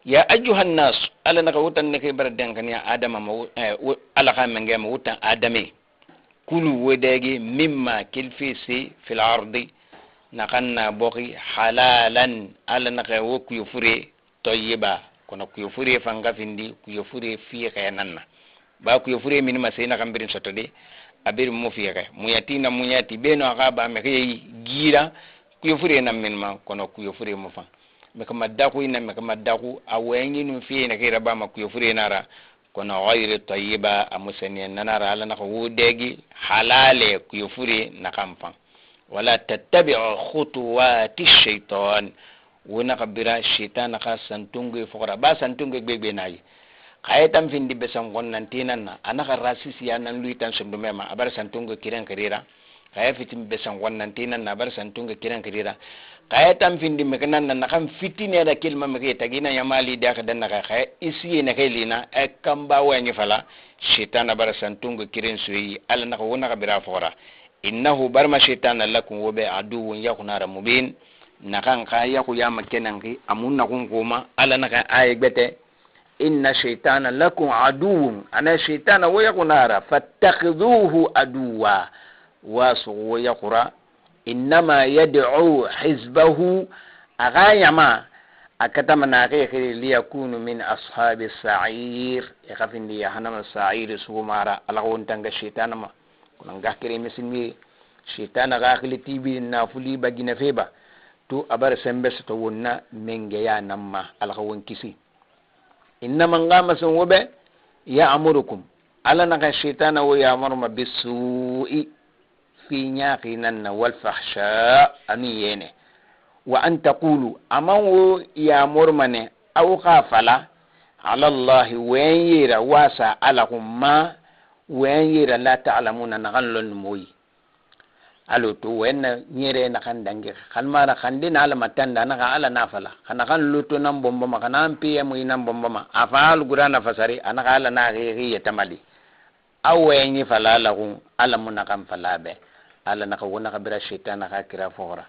ya ayyuhan nas ala na wutan ne ke bar dankani adama ala ka menge ma wutan adame kulu wedege mimma kelfisi fil ardi nakanna boki halalan ala naka woku yufure toyiba kono ku yufure fanga findi ku yufure fi khayananna ba ku yufure min ma sayna kambirin sotode abir mo fi khay muyatina muyati beno akaba me kay gira ku yufure nam min ma kono ku yufure mo fa me kama daku ina me kama daku awenyi nu fi na kay raba ma ku yufure nara kono ghayri toyiba amusani nanara ala naka wudegi halale ku yufure nakamfa ولا تتبع خطوات الشيطان ونقبر الشيطان خاصنتونغي فقرا با سنتونغي بيبيناي خايتام فيندي بسام غوننتيننا انا خراسيس يا نان لويتان سندومما ابار سنتونغي كيران كريرا خاي فيتم بسام غوننتيننا ابار سنتونغي كيران كريرا خايتام فيندي مكنان نخم فيتيني دا كلمه مكي تاغينا يمالي داخ دنا خاي اسي نخيلينا اكامبا واني فلا شيطان ابار سنتونغي كيرين سوي الله نخ ونقبر فقرا innahu barma shaytan lakum wa bi aduwwun yakunara mubin nakan ka yaku ya makenanki amunna kun kuma ala naka ay gbete inna shaytana lakum aduwwun ana shaytana wa yakunara fattakhidhuhu aduwa wa su yakura inma yad'u hizbahu aga yama akatama na ke liyakunu min ashabi sa'ir e khafindi ya hanama sa'ir sumara ala won tanga shaytan ma kun ngakire misilmi shaytan ga khili tibi na fuli bagina feba to abar sembe to wonna menge ya namma ala won kisi innama ngama sun wobe ya amurukum ala naka shaytan wa ya amuru bisu'i fi nyaqinan wal fahsha amiyene wa an taqulu aman ya murmane aw khafala ala allah wayira wasa alakum ma wayira la ta'lamuna naghallun moyi alo to wenna nyere na kan dange kalmara khandina ala matanda na ala nafala kana kan luto nan bomba ma kana pm nan bomba ma afal gurana fasari ana ala na ri tamali awenyi fala lahum ala munakam falabe ala na wona kabira shaytan ka kira fora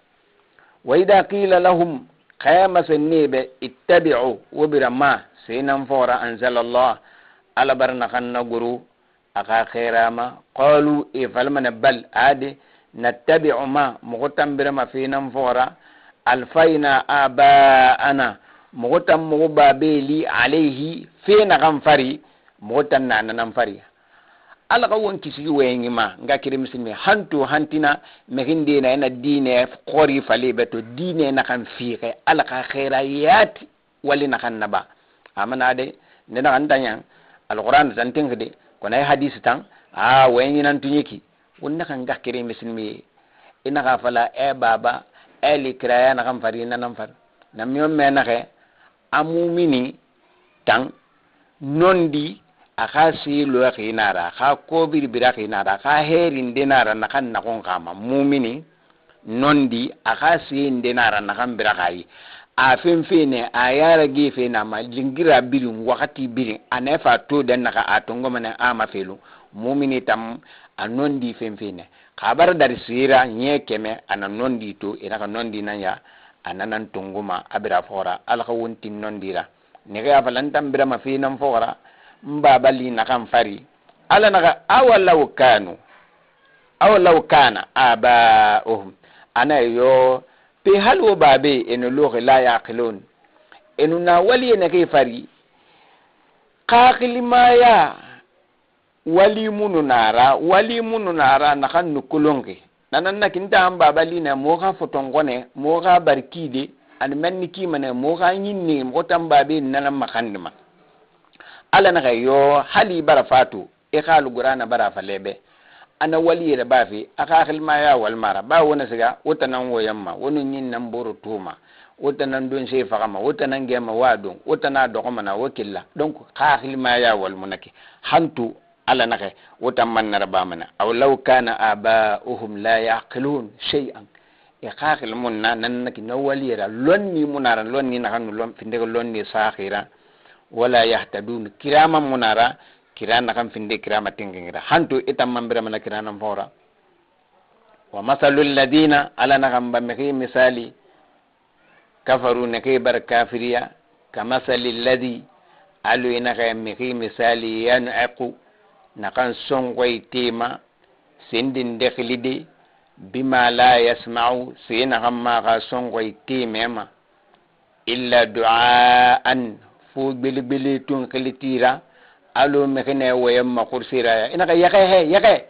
wa idha qila lahum qama sannibe ittabi'u wa birama sinan fora anzala allah ala barna kan naguru aka khairama qalu ifalman bal adi nattabi'u ma mughtam birama finan fora alfaina abaana mughtam mughabili alayhi fina ghanfari mughtan nan fari ala ka won kisi wengi ma nga kire muslimi hantu hantina mehinde na ena dine qori fale beto dine na kan fiqe ala ka khairayat wali na kan naba amana de ne na kan tanya alquran tan tengde ko nay hadith tan wengi nan tunyiki wonna kan nga kire muslimi ina ka fala e baba e likraya na kan fari na nan far nam yom me na ke amumini tan nondi aka si lo khinara kha ko bira khinara kha herin dinara na kan na kon kama mumini nondi aka si dinara na kan bira kai a fenfene a yara gefe na ma jingira birin wakati birin anefa to dan naka atongo mana ama felu mumini tam anondi fenfene khabar dar sira nye keme ana nondi to ina ka nondi nanya ananan tunguma abira fora alaka wonti nondira ne ga falantam bira ma finam fora mbabali na kan fari ala naga awalau kana aba'uhum ana yo pe halu babe en lughi la yaqilun enuna wali ne ke fari qaqil ma ya wali mununara na kan nukulonge nanan nakinta mbabali na mo ga fotongone mo ga barkide an manni kimane mo ga nyinni mo tambabe nanan makandima ala na yo hali barafatu e khalu gurana barafa lebe ana wali da bafi aka khilma ya wal mara ba wona siga wutanan woyamma wonu nyin nan boro tuma wutanan don she fagama wutanan gema wado wutana dokoma na wakilla donc kha khilma ya wal munaki hantu ala na wutan man na ba mana aw law kana aba'uhum la yaqilun shay'an e kha khilmun nan naki no wali ra lonni munara lonni na hanu lon finde lonni sakhira wala yahtadun kirama munara kirana kan finde kirama tingingira hantu itam mambira mana kirana fora wa masalul ladina ala na gamba meki misali kafaru ne ke bar kafiriya kamasalil ladhi alu ina ka meki misali yanaqu na kan songoi tema sindin dekhlide bima la yasma'u sina gamma ka songoi temema illa du'aan fu bili tun kilitira alo mekene wayamma kursira ina ka yake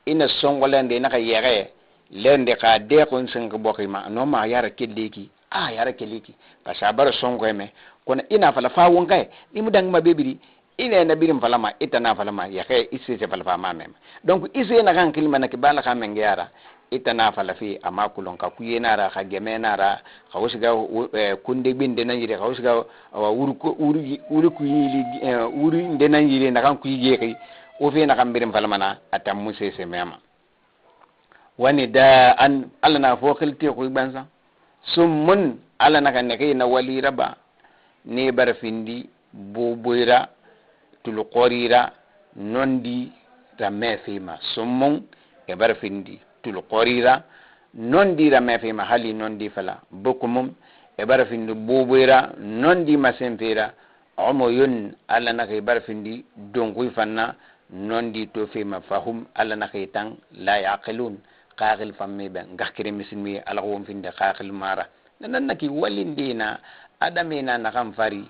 ina songolande ina ka yake lende ka de kon sanga bokima no ma yara keliki yara keliki ka sabar songo me kona ina fala fa won kay ni mudang ma bebiri ina na birim fala ma itana fala ma yake isse se fala fa ma mem donc isse na kan kilma na ke bala ka men yara itana fala fi ama kulon ka kuyena ra ka gemena ra ka wosga kunde binde nan yire ka wosga wuru ku yili wuru inde nan yire na kan kuyige kai o fe na kan birim falmana atam muse se mema wani da an alana fokilti ku banza summun alana kan ne kai na wali raba ne barfindi boboira tulqorira nondi ta mefima summun e barfindi tul qorira non di rame fi mahali non di fala bukumum e barafindi bubira non di masempira umoyun alla na kay barafindi donguy fanna non di to fi mafahum alla na kay tang la yaqilun qaqil fammi ben ngakire mismi ala won finde qaqil mara nan naki walindina adamina na kan fari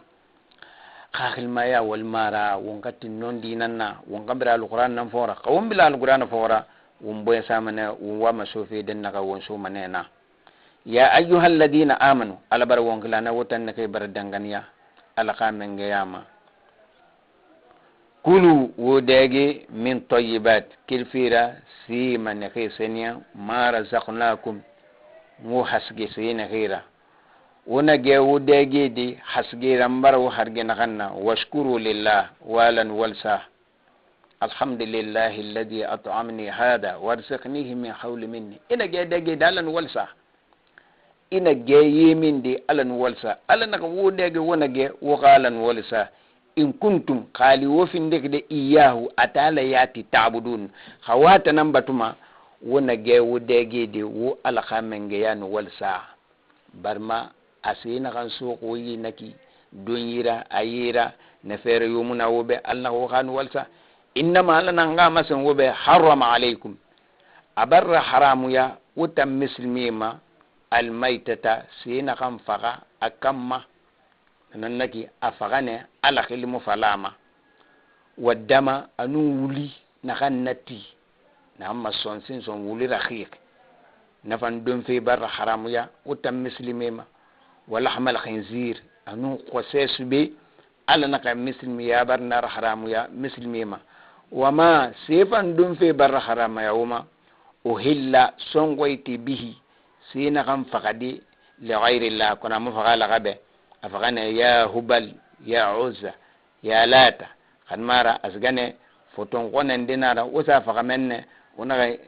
khakhil maya wal mara wonkati non dinanna wonkabira alquran nan fora kawon bila alquran fora wumboy samana wa masofi den naka won so manena ya ayyuhal ladina amanu alabar wonkilana wotan nakay bar danganiya alqamenge yama kulu wodege min tayyibat kilfira si man khisaniya ma razaqnakum mu hasge sina khira wona ge wodege di hasge rambar wo harge nakanna washkuru lillah walan walsa alhamdulillah alladhi at'amani hada warzuqnihi min hawli minni ina ge dege dalan walsa ina ge yemin di alan walsa alana ko wodege wona ge wo qalan walsa in kuntum qali wo findek de iyahu atala yati ta'budun khawata nan batuma wona ge wodege de wo alkhamenge yan walsa barma asina kan suqo yi naki dunyira ayira na fere yumuna wobe allah wo kan walsa innama lana ngama san wobe harrama alaykum abarra haramu ya wutam muslimima almaytata sina kan faga akamma nan naki afagane ala khilmu falama wadama anu wuli na kan nati na amma son sin son wuli rakhiq na fan dum fi barra haramu ya wutam muslimima ولحم الخنزير أنو قسيس بي على نقا مسلمي يا برنار حرام يا مسلمي ما وما سيفان دون في بر حرام يا وما وهلا سونغويتي به سينغم فقدي لغير الله كنا مفغال غبه أفغانا يا هبل يا عزة يا لاتا خنمارا أسغاني فتون قونن دينارا وسا فغمن ونغي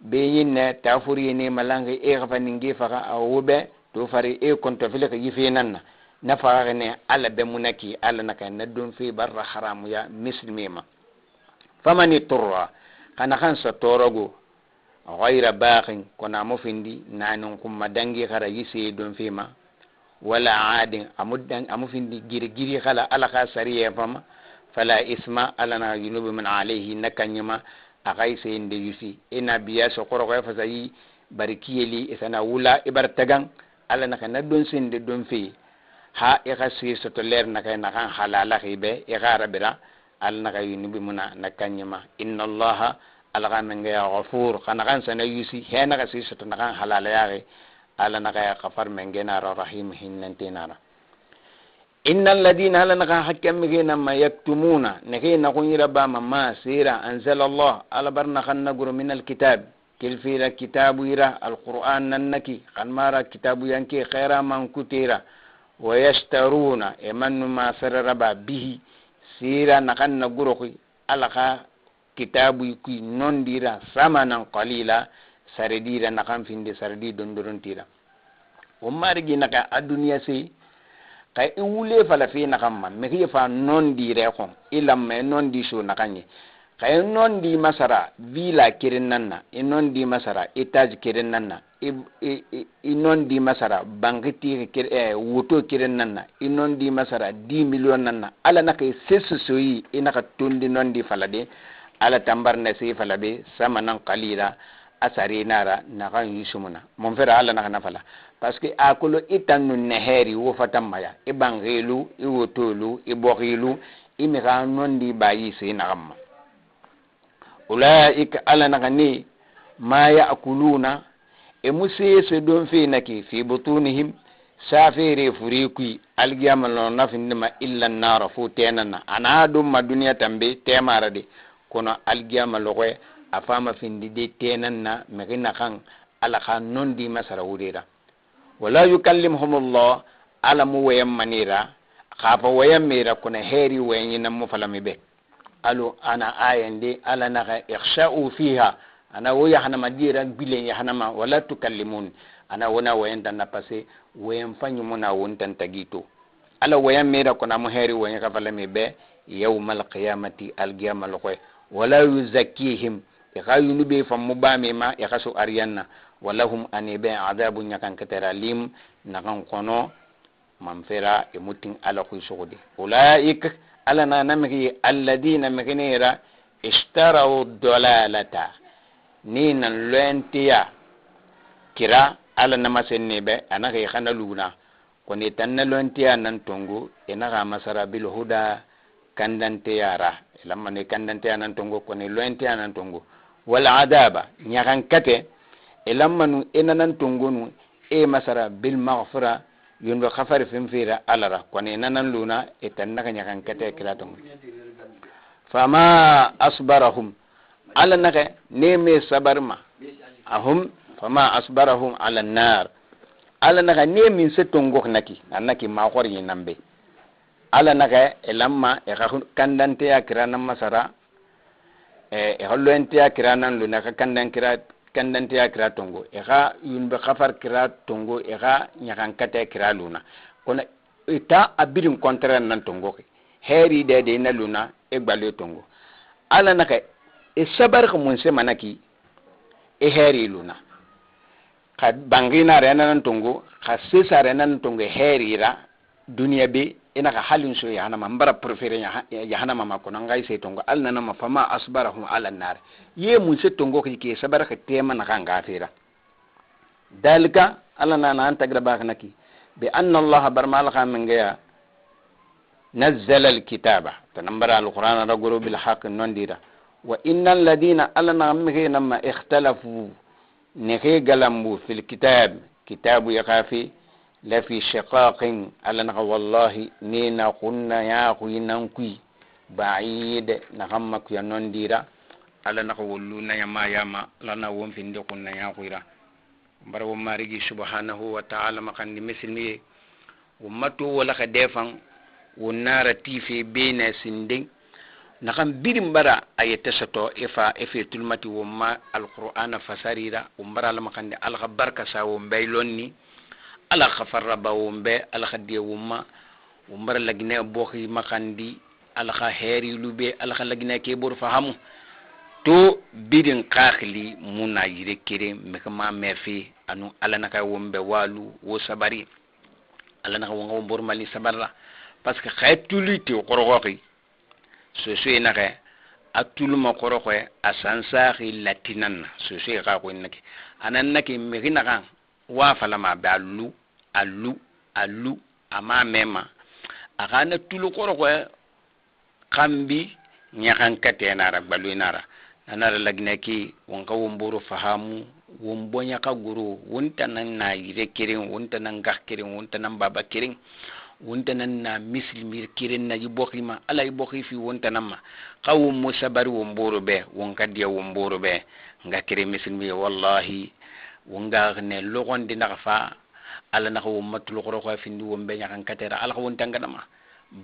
بيين تافوريني ملانغي إغفانينجي فغا أو وبه to fari e konto fili ka yife nanna na fara ne ala be munaki ala naka na don fi barra haramu ya muslimima famani turra kana kan sa torogo ghayra baqin kona mufindi nanun kuma dangi khara yisi don fi ma wala adin amuddan amufindi giri khala ala ka sariya fama fala isma ala na yunubu min alayhi nakanyima akaise inde yusi ina biya so koroko fa sayi barikiyeli isana wula ibartagan ala naka na don sinde don fi ha e khasi so to leer naka na kan halala khibe e garabira al naka yuni bi muna nakanyima inna allaha alghamanga ya ghafur kana kan sana yusi he naka si so to naka halala ya ala naka ya ghafar mengena rahim hinnantinara innal ladina ala naka hakam migena ma yaktumuna nakina kunyira ba ma sira anzalallah ala barna khanna guru min alkitab kilfira kitabu ira alquran nannaki khanmara kitabu yanki khaira man kutira wa yashtaruna emannu ma sararaba bihi sira nakanna guroki alaka kitabu ku nondira samanan qalila saridira nakan finde sardi dondorontira umargi naka adunya sei kay wule fala fi nakamma me fa nondire ko ilam me nondi so nakanye kay nondi masara villa kirin nanna nondi masara etage kirin nanna nondi masara bangiti wuto kirin nanna nondi masara 10 million nanna ala nakay sesu soyi inaka tondi nondi falade ala tambarna sey falabe samanan qalila asari nara nakan yusumuna mon fera ala nakana fala parce que akolo itanu neheri wo fatamaya ibangelu iwotolu ibogilu imira nondi bayi sey nakam ulaika ala nakani ma yaakuluna musese don fi naki fi butunihim safere furikui algiyama no nafindima illa nara fu tenana ana dum ma duniya tambe temara de kono algiyama lokoy afama findi de tenanna megina kan ala khan nondi masara wurira wala yukallimuhumullah ala mu wayam manira khafa wayam mira kuna heri wayina mu falami be alu ana ayande ala naka ikhsha'u fiha ana woya hana madira bilen ya hanama wala tukallimun ana wona wayanda na pase wayam fanyu muna wontan tagito ala wayam mira kuna mu heri wayya ka falami be yawmal qiyamati alqiyama lokoy wala yuzakkihim yakayunu be fam mubame ma yakasu ariyanna walahum anibe adabun yakan kataralim nakan kono mamfera emutin ala kuisudi ulaik ala na namki alladina makinira ishtaraw dalalata nina lentiya kira ala namasenne be anaka khana luna koni tanna lonti anan tongo enaka masara bil huda kandante yara lamma ne kandante anan tongo koni lonti anan tongo wal adaba nyakan kate lamma nu enanan tongo nu e masara bil maghfira yondo khafar fimfira alara koni nanan luna etanna nyakan kate kila tongo fama asbarahum ala naka neme sabarma ahum fama asbarahum ala nar ala naka neme setongo naki anaki ma khori nambe ala naka elamma e kandante akrana masara e hollente akrana luna ka kandante akra tongo e ga yunbe khafar kra tongo e ga nyakan kate kra luna kono ita abirin contraire nan tongo heri de na luna e gbale tongo ala naka e sabar ko mun se manaki e heri luna ka bangina rena nan tongo ka sesa rena nan tongo herira duniya be ina ka halin so ya hanama mbara prefere ya hanama makono ngai se tongo alna na mafama asbarahum ala nar ye mun se tongo ke sabar ka tema na kan gafira dalika ala na an tagra ba kanaki bi anna allah barmal khamin ga nazzala alkitaba tanambara alquran raguru bil haqq nondira wa innal ladina alana mghina ma ikhtalafu neke galambu fil kitab kitabu yaqafi la fi shiqaqin alana wallahi nina kunna ya kuinan kui ba'id na gamma ku nondira alana walluna yama lana won finde kunna ya kuira bara wo marigi subhanahu wa ta'ala makandi misilmi ummatu wala ka defan wonnara tife bena sinding nakam birim bara ayete soto efe tulmati womma alqur'ana fasarira umbara la makande al barka sa wombay lonni ala khafarra ba wombe ala khadiye womma umbara lagne bokhi makandi ala kha heri lube ala kha lagne ke bor fahamu to bidin qakhli muna yire kire mekama mefi anu ala naka wombe walu wo sabari ala naka wonga wombor mali sabarra parce que khaytulite qoroqi so naka atuluma qoroqe asansaqi latinan so ka ko naki anan naki megina kan wa falama ballu allu ama mema agana tulu qoroqe kambi nyakan katena ra balu nara nanara lagnaki wonka womboro fahamu wombonya ka guru wonta nan na yire kirin wonta nan gak kirin wonta nan baba kirin wonta nan na muslimir kirin na yibokima ala yiboki fi wonta nan ma qawm musabari womboro be wonka dia womboro be nga kirin muslimi wallahi wonga ne logondi na fa ala na ko matul qoro ko fi ndi wombe nyakan katera ala ko wonta ngama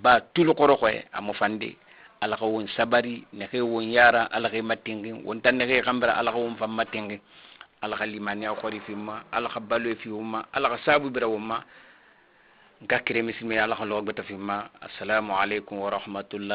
ba tul qoro ko amofandi ala ko won sabari ne ke won yara ala ke matingi won tan ne ke khambara ala ko won fam matingi ala ka limani a khori fi ma ala ka balu fi umma ala ka sabu bira umma ngakire mismi ala ko lobata fi ma assalamu alaikum wa rahmatullah